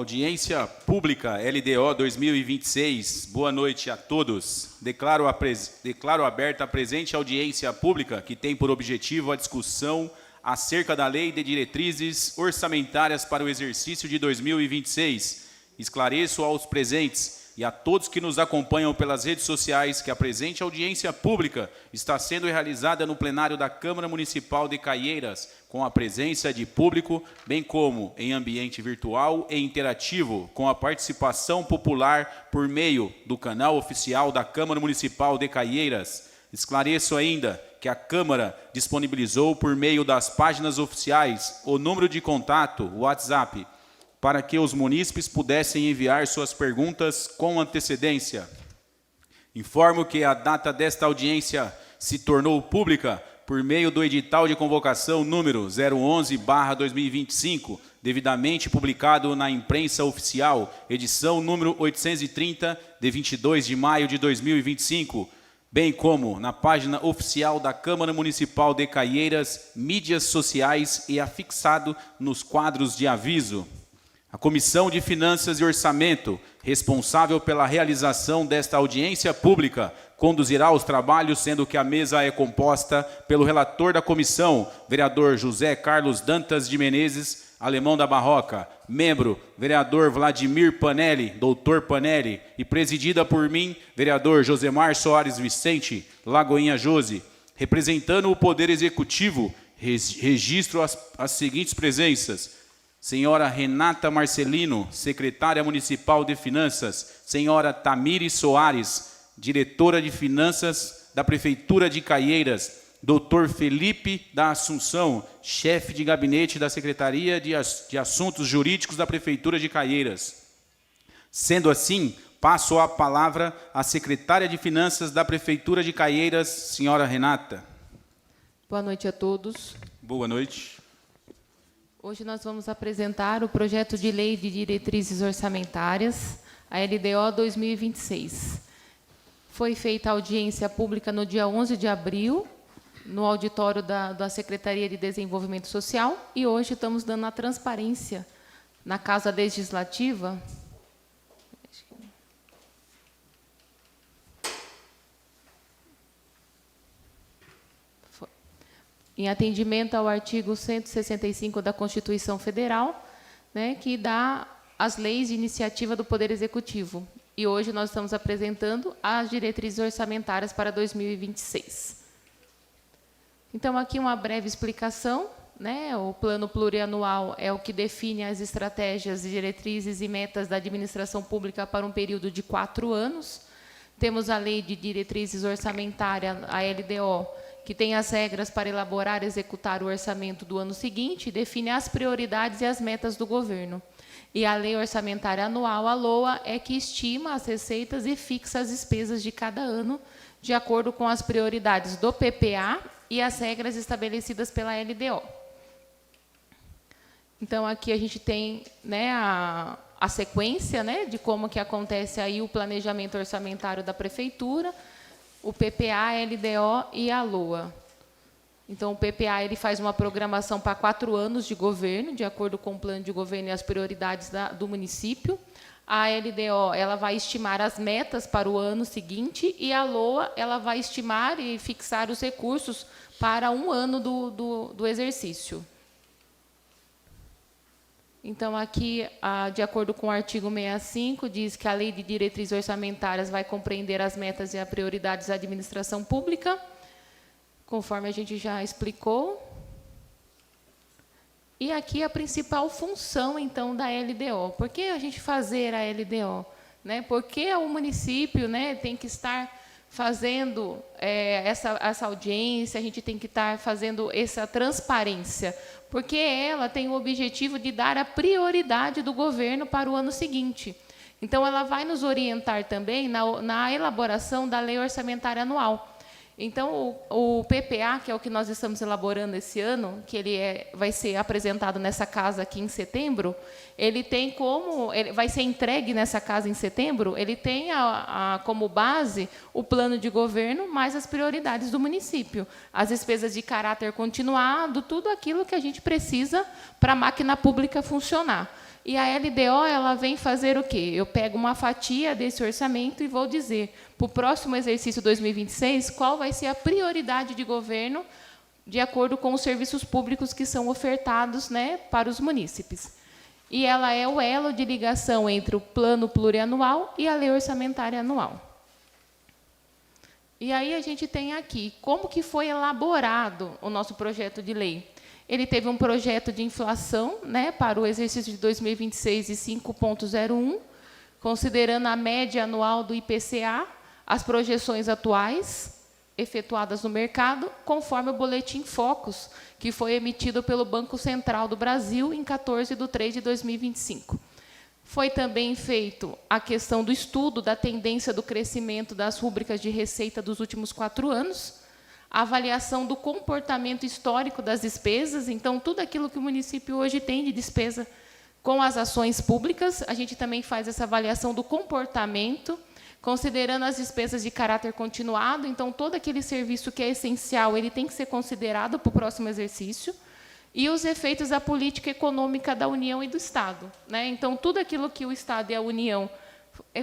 Audiência pública LDO 2026. Boa noite a todos. Declaro aberta a presente audiência pública que tem por objetivo a discussão acerca da Lei de Diretrizes Orçamentárias para o exercício de 2026. Esclareço aos presentes e a todos que nos acompanham pelas redes sociais que a presente audiência pública está sendo realizada no plenário da Câmara Municipal de Caieiras, com a presença de público, bem como em ambiente virtual e interativo, com a participação popular por meio do canal oficial da Câmara Municipal de Caieiras. Esclareço ainda que a Câmara disponibilizou por meio das páginas oficiais o número de contato, o WhatsApp, para que os munícipes pudessem enviar suas perguntas com antecedência. Informo que a data desta audiência se tornou pública por meio do edital de convocação número 011/2025, devidamente publicado na imprensa oficial, edição número 830, de 22 de maio de 2025, bem como na página oficial da Câmara Municipal de Caieiras, mídias sociais e afixado nos quadros de aviso. A Comissão de Finanças e Orçamento, responsável pela realização desta audiência pública, conduzirá os trabalhos, sendo que a mesa é composta pelo relator da comissão, vereador José Carlos Dantas de Menezes, Alemão da Barroca, membro, vereador Vladimir Panelli, doutor Panelli, e presidida por mim, vereador Josemar Soares Vicente, Lagoinha Jose. Representando o Poder Executivo, registro as seguintes presenças: senhora Renata Marcelino, secretária municipal de Finanças; senhora Tamires Soares, diretora de Finanças da Prefeitura de Caieiras; doutor Felipe da Assunção, chefe de gabinete da Secretaria de Assuntos Jurídicos da Prefeitura de Caieiras. Sendo assim, passo a palavra à secretária de Finanças da Prefeitura de Caieiras, senhora Renata. Boa noite a todos. Boa noite. Hoje nós vamos apresentar o projeto de lei de diretrizes orçamentárias, a LDO 2026. Foi feita a audiência pública no dia 11 de abril, no auditório da Secretaria de Desenvolvimento Social, e hoje estamos dando a transparência na Casa Legislativa. Em atendimento ao artigo 165 da Constituição Federal, né, que dá as leis de iniciativa do Poder Executivo. E hoje nós estamos apresentando as diretrizes orçamentárias para 2026. Então, aqui uma breve explicação, né? O plano plurianual é o que define as estratégias, diretrizes e metas da administração pública para um período de 4 anos. Temos a Lei de Diretrizes Orçamentárias, a LDO, que tem as regras para elaborar e executar o orçamento do ano seguinte, define as prioridades e as metas do governo. E a Lei Orçamentária Anual, a LOA, é que estima as receitas e fixa as despesas de cada ano, de acordo com as prioridades do PPA e as regras estabelecidas pela LDO. Então, aqui a gente tem, né, a sequência, né, de como que acontece aí o planejamento orçamentário da Prefeitura, o PPA, a LDO e a LOA. Então, o PPA ele faz uma programação para 4 anos de governo, de acordo com o plano de governo e as prioridades do município. A LDO ela vai estimar as metas para o ano seguinte, e a LOA ela vai estimar e fixar os recursos para um ano do exercício. Então, aqui, de acordo com o artigo 65, diz que a Lei de Diretrizes Orçamentárias vai compreender as metas e as prioridades da administração pública, conforme a gente já explicou. E aqui a principal função, então, da LDO. Por que a gente fazer a LDO? Né? Por que o município, né, tem que estar fazendo essa audiência, a gente tem que estar fazendo essa transparência? Porque ela tem o objetivo de dar a prioridade do governo para o ano seguinte. Então, ela vai nos orientar também na elaboração da Lei Orçamentária Anual. Então, o PPA, que é o que nós estamos elaborando esse ano, que ele vai ser apresentado nessa casa aqui em setembro, ele tem como, ele vai ser entregue nessa casa em setembro, ele tem como base o plano de governo mais as prioridades do município, as despesas de caráter continuado, tudo aquilo que a gente precisa para a máquina pública funcionar. E a LDO ela vem fazer o quê? Eu pego uma fatia desse orçamento e vou dizer, para o próximo exercício 2026, qual vai ser a prioridade de governo de acordo com os serviços públicos que são ofertados, né, para os munícipes. E ela é o elo de ligação entre o plano plurianual e a lei orçamentária anual. E aí a gente tem aqui como que foi elaborado o nosso projeto de lei. Ele teve um projeto de inflação, né, para o exercício de 2026 de 5,01, considerando a média anual do IPCA, as projeções atuais efetuadas no mercado, conforme o boletim Focus, que foi emitido pelo Banco Central do Brasil em 14/3/2025. Foi também feito a questão do estudo da tendência do crescimento das rúbricas de receita dos últimos 4 anos, a avaliação do comportamento histórico das despesas, então, tudo aquilo que o município hoje tem de despesa com as ações públicas, a gente também faz essa avaliação do comportamento, considerando as despesas de caráter continuado, então, todo aquele serviço que é essencial, ele tem que ser considerado para o próximo exercício, e os efeitos da política econômica da União e do Estado, né? Então, tudo aquilo que o Estado e a União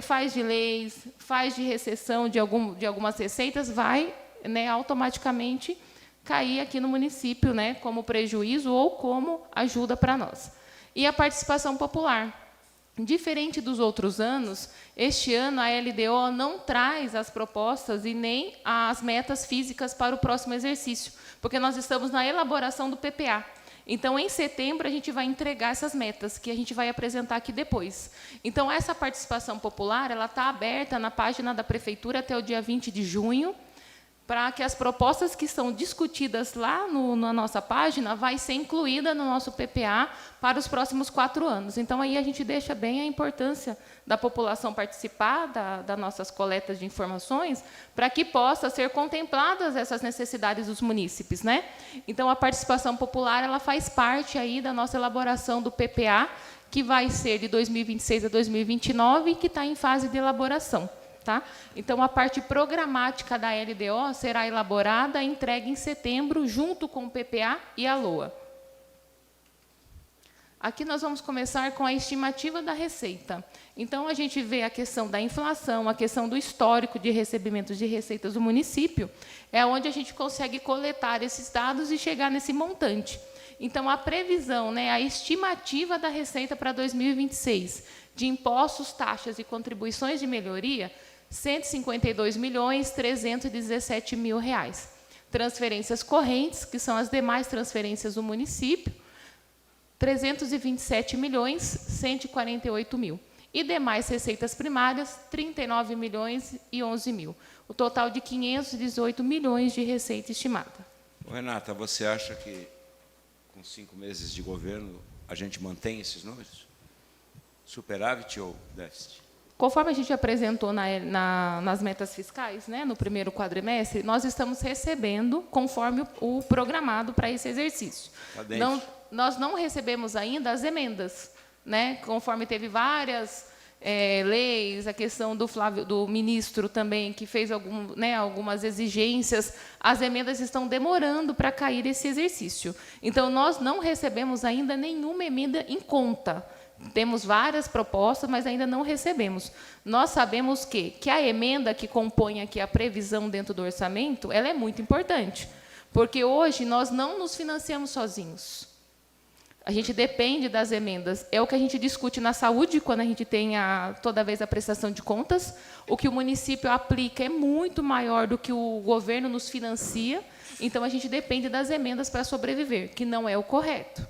faz de leis, faz de recessão de algumas receitas, vai, né, automaticamente cair aqui no município, né, como prejuízo ou como ajuda para nós. E a participação popular. Diferente dos outros anos, este ano a LDO não traz as propostas e nem as metas físicas para o próximo exercício, porque nós estamos na elaboração do PPA. Então, em setembro, a gente vai entregar essas metas, que a gente vai apresentar aqui depois. Então, essa participação popular ela está aberta na página da Prefeitura até o dia 20 de junho, para que as propostas que são discutidas lá na nossa página vai ser incluída no nosso PPA para os próximos 4 anos. Então, aí a gente deixa bem a importância da população participar das nossas coletas de informações, para que possa ser contempladas essas necessidades dos munícipes, né? Então, a participação popular ela faz parte aí da nossa elaboração do PPA, que vai ser de 2026 a 2029 e que está em fase de elaboração. Tá? Então, a parte programática da LDO será elaborada e entregue em setembro, junto com o PPA e a LOA. Aqui nós vamos começar com a estimativa da receita. Então, a gente vê a questão da inflação, a questão do histórico de recebimentos de receitas do município, é onde a gente consegue coletar esses dados e chegar nesse montante. Então, a previsão, né, a estimativa da receita para 2026, de impostos, taxas e contribuições de melhoria, R$ 152.317.000. Transferências correntes, que são as demais transferências do município, R$ 327.148.000. E demais receitas primárias, R$ 39.011.000. O total de R$ 518 milhões de receita estimada. Renata, você acha que, com 5 meses de governo, a gente mantém esses números? Superávit ou déficit? Conforme a gente apresentou nas metas fiscais, né, no primeiro quadrimestre, nós estamos recebendo conforme o programado para esse exercício. Nós não recebemos ainda as emendas, né, conforme teve várias leis, a questão do ministro também, que fez algumas exigências, as emendas estão demorando para cair esse exercício. Então, nós não recebemos ainda nenhuma emenda em conta. Temos várias propostas, mas ainda não recebemos. Nós sabemos que a emenda que compõe aqui a previsão dentro do orçamento, ela é muito importante, porque hoje nós não nos financiamos sozinhos. A gente depende das emendas. É o que a gente discute na saúde, quando a gente tem toda vez a prestação de contas. O que o município aplica é muito maior do que o governo nos financia, então a gente depende das emendas para sobreviver, que não é o correto.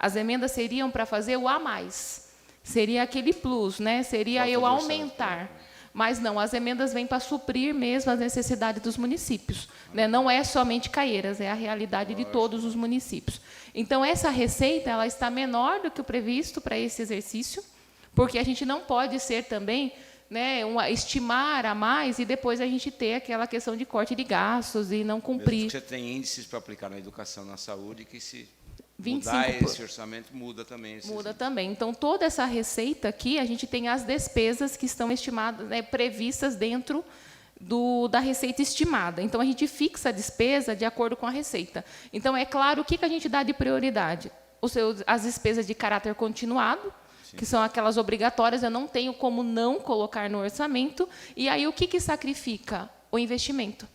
As emendas seriam para fazer o a mais. Seria aquele plus, né? Seria eu aumentar. Mas não, as emendas vêm para suprir mesmo as necessidades dos municípios, né? Não é somente Caieiras, é a realidade de todos os municípios. Então, essa receita ela está menor do que o previsto para esse exercício, porque a gente não pode ser também, né, estimar a mais e depois a gente ter aquela questão de corte de gastos e não cumprir. Mesmo que você tem índices para aplicar na educação, na saúde, que se 25 mudar esse orçamento, muda também. Muda também. Então, toda essa receita aqui, a gente tem as despesas que estão estimadas, né, previstas dentro da receita estimada. Então, a gente fixa a despesa de acordo com a receita. Então, é claro, o que a gente dá de prioridade? As despesas de caráter continuado, que são aquelas obrigatórias, eu não tenho como não colocar no orçamento. E aí o que sacrifica? O investimento.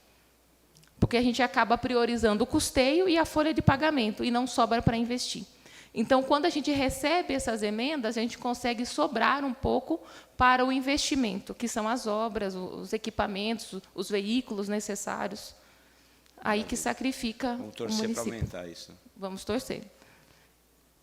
Porque a gente acaba priorizando o custeio e a folha de pagamento, e não sobra para investir. Então, quando a gente recebe essas emendas, a gente consegue sobrar um pouco para o investimento, que são as obras, os equipamentos, os veículos necessários. Aí que sacrifica o município. Vamos torcer para aumentar isso. Vamos torcer.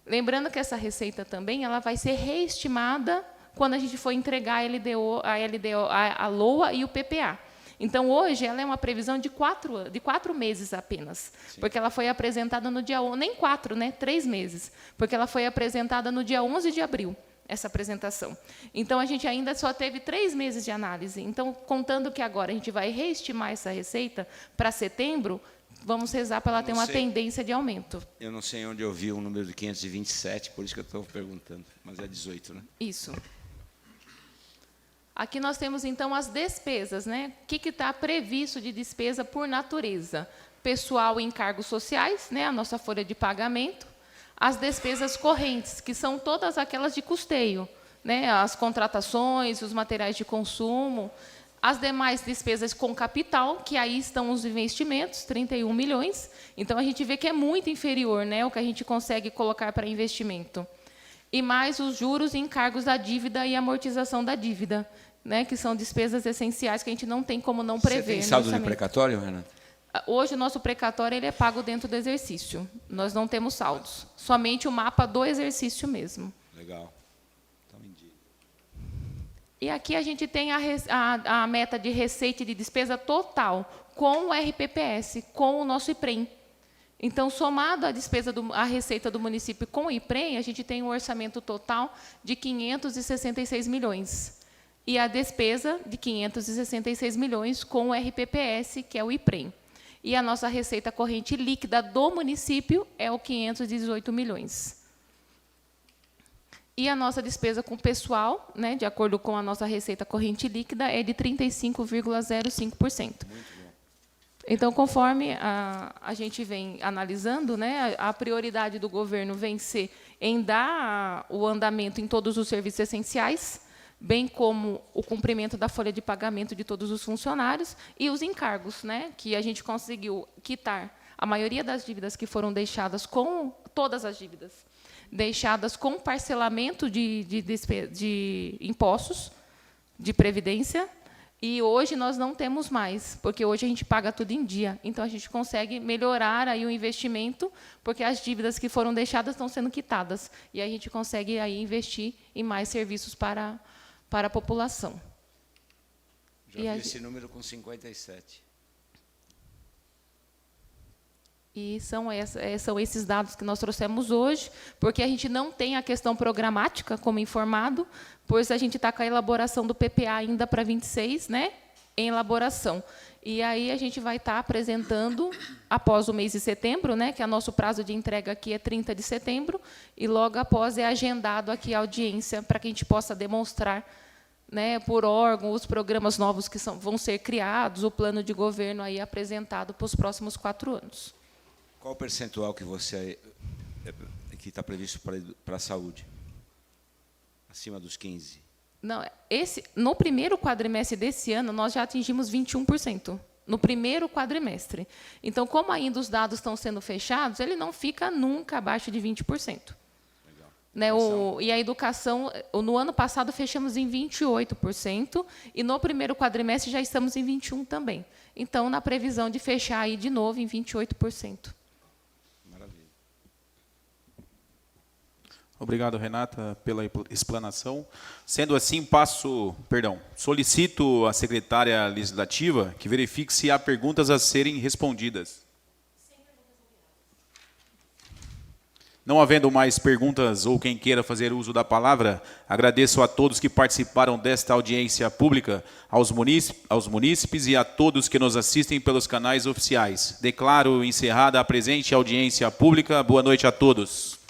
Lembrando que essa receita também ela vai ser reestimada quando a gente for entregar a LOA e o PPA. Então, hoje, ela é uma previsão de 4 meses apenas, sim, porque ela foi apresentada no dia 11, nem 4, né? 3 meses, porque ela foi apresentada no dia 11 de abril, essa apresentação. Então, a gente ainda só teve 3 meses de análise. Então, contando que agora a gente vai reestimar essa receita para setembro, vamos rezar para ela ter uma tendência de aumento. Eu não sei onde eu vi o número de 527, por isso que eu estou perguntando, mas é 18, né? Isso. Aqui nós temos, então, as despesas, né? O que está previsto de despesa por natureza? Pessoal e encargos sociais, né? A nossa folha de pagamento. As despesas correntes, que são todas aquelas de custeio, né? As contratações, os materiais de consumo. As demais despesas com capital, que aí estão os investimentos, 31 milhões. Então, a gente vê que é muito inferior, né? O que a gente consegue colocar para investimento. E mais os juros e encargos da dívida e amortização da dívida, né, que são despesas essenciais que a gente não tem como não prever. Você tem saldo de precatório, Renata? Hoje, o nosso precatório ele é pago dentro do exercício. Nós não temos saldos. Somente o mapa do exercício mesmo. Legal. Então, entendi. E aqui a gente tem a meta de receita e de despesa total com o RPPS, com o nosso IPREM. Então, somado a receita do município com o IPREM, a gente tem um orçamento total de 566 milhões. E a despesa de 566 milhões com o RPPS, que é o IPREM. E a nossa receita corrente líquida do município é o 518 milhões. E a nossa despesa com o pessoal, né, de acordo com a nossa receita corrente líquida, é de 35,05%. Então, conforme a gente vem analisando, né, a prioridade do governo vem ser em dar o andamento em todos os serviços essenciais, bem como o cumprimento da folha de pagamento de todos os funcionários e os encargos, né, que a gente conseguiu quitar a maioria das dívidas que foram deixadas com todas as dívidas, deixadas com parcelamento de impostos, de previdência. E hoje nós não temos mais, porque hoje a gente paga tudo em dia. Então, a gente consegue melhorar aí o investimento, porque as dívidas que foram deixadas estão sendo quitadas. E a gente consegue aí investir em mais serviços para a população. Já vi esse número com 57. E são esses dados que nós trouxemos hoje, porque a gente não tem a questão programática como informado, pois a gente está com a elaboração do PPA ainda para 26, né, em elaboração. E aí a gente vai estar apresentando, após o mês de setembro, né, que é o nosso prazo de entrega aqui é 30 de setembro, e logo após é agendado aqui a audiência para que a gente possa demonstrar, né, por órgão, os programas novos que vão ser criados, o plano de governo aí apresentado para os próximos 4 anos. Qual o percentual que está previsto para a saúde? Acima dos 15%? Não, no primeiro quadrimestre desse ano, nós já atingimos 21%. No primeiro quadrimestre. Então, como ainda os dados estão sendo fechados, ele não fica nunca abaixo de 20%. Legal. Né, e a educação, no ano passado, fechamos em 28%, e no primeiro quadrimestre já estamos em 21% também. Então, na previsão de fechar aí de novo em 28%. Obrigado, Renata, pela explanação. Sendo assim, solicito à secretária legislativa que verifique se há perguntas a serem respondidas. Não havendo mais perguntas ou quem queira fazer uso da palavra, agradeço a todos que participaram desta audiência pública, aos munícipes e a todos que nos assistem pelos canais oficiais. Declaro encerrada a presente audiência pública. Boa noite a todos.